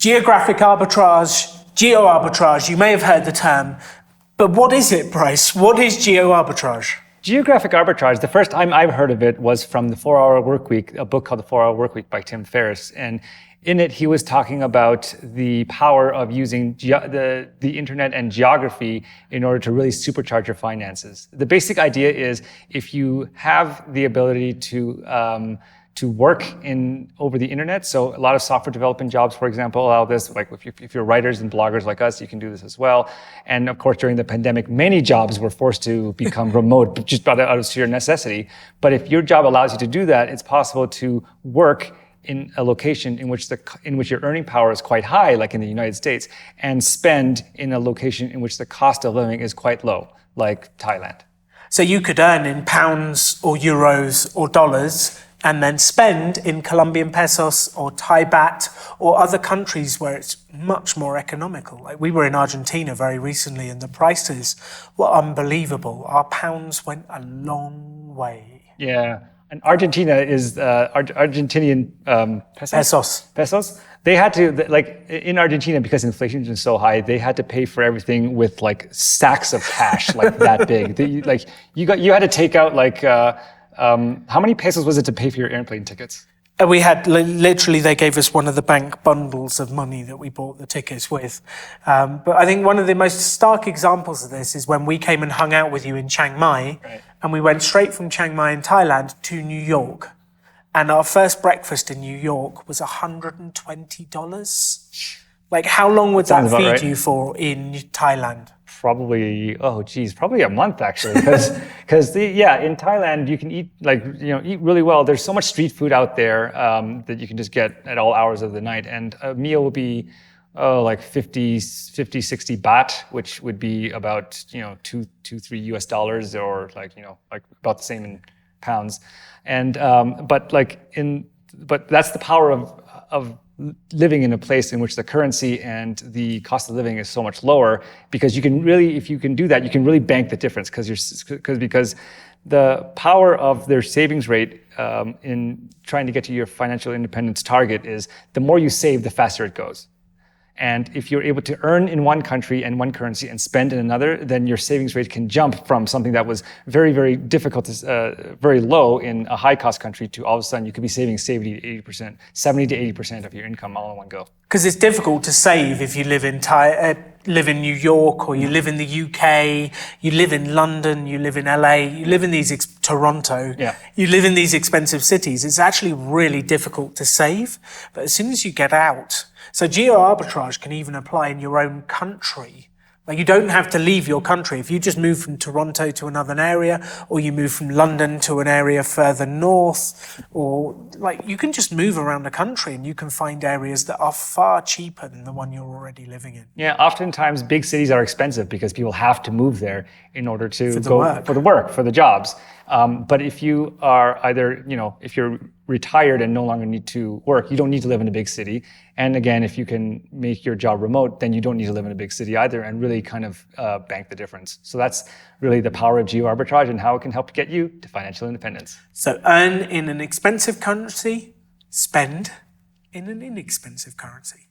Geographic arbitrage, geoarbitrage, you may have heard the term, but what is it, Bryce? What is geoarbitrage? Geographic arbitrage, the first time I've heard of it was from The 4-Hour Workweek, a book called The 4-Hour Workweek by Tim Ferriss. And in it, he was talking about the power of using the internet and geography in order to really supercharge your finances. The basic idea is if you have the ability to work over the internet. So a lot of software development jobs, for example, allow this. Like if you're writers and bloggers like us, you can do this as well. And of course, during the pandemic, many jobs were forced to become remote, just out of sheer necessity. But if your job allows you to do that, it's possible to work in a location in which your earning power is quite high, like in the United States, and spend in a location in which the cost of living is quite low, like Thailand. So you could earn in pounds or euros or dollars and then spend in Colombian pesos or Thai baht or other countries where it's much more economical. Like we were in Argentina very recently and the prices were unbelievable. Our pounds went a long way. Yeah, and Argentina is Argentinian pesos. They had to, like in Argentina, because inflation is so high, they had to pay for everything with like stacks of cash, like that big. You had to take out like, how many pesos was it to pay for your airplane tickets? We had, literally, they gave us one of the bank bundles of money that we bought the tickets with. But I think one of the most stark examples of this is when we came and hung out with you in Chiang Mai, right. And we went straight from Chiang Mai in Thailand to New York. And our first breakfast in New York was $120. Like, how long would that feed you for in Thailand? Probably a month actually, because in Thailand you can eat eat really well. There's so much street food out there that you can just get at all hours of the night, and a meal will be like 50, 60 baht, which would be about $2-3 US, or like about the same in pounds, and but that's the power of living in a place in which the currency and the cost of living is so much lower, because you can really, if you can do that, you can really bank the difference, because the power of their savings rate in trying to get to your financial independence target is the more you save, the faster it goes. And if you're able to earn in one country and one currency and spend in another, then your savings rate can jump from something that was very, very difficult, very low in a high-cost country, to all of a sudden you could be saving 70 to 80% of your income all in one go. Because it's difficult to save if you live in New York, or you live in the UK, you live in London, you live in LA, you live in these Toronto, you live in these expensive cities. It's actually really difficult to save. But as soon as you get out, so geo-arbitrage can even apply in your own country. Like, you don't have to leave your country. If you just move from Toronto to another area, or you move from London to an area further north, or like you can just move around the country and you can find areas that are far cheaper than the one you're already living in. Yeah, oftentimes big cities are expensive because people have to move there in order to for the jobs. But if you are either, if you're retired and no longer need to work, you don't need to live in a big city. And again, if you can make your job remote, then you don't need to live in a big city either, and really kind of bank the difference. So that's really the power of geo-arbitrage and how it can help get you to financial independence. So earn in an expensive currency, spend in an inexpensive currency.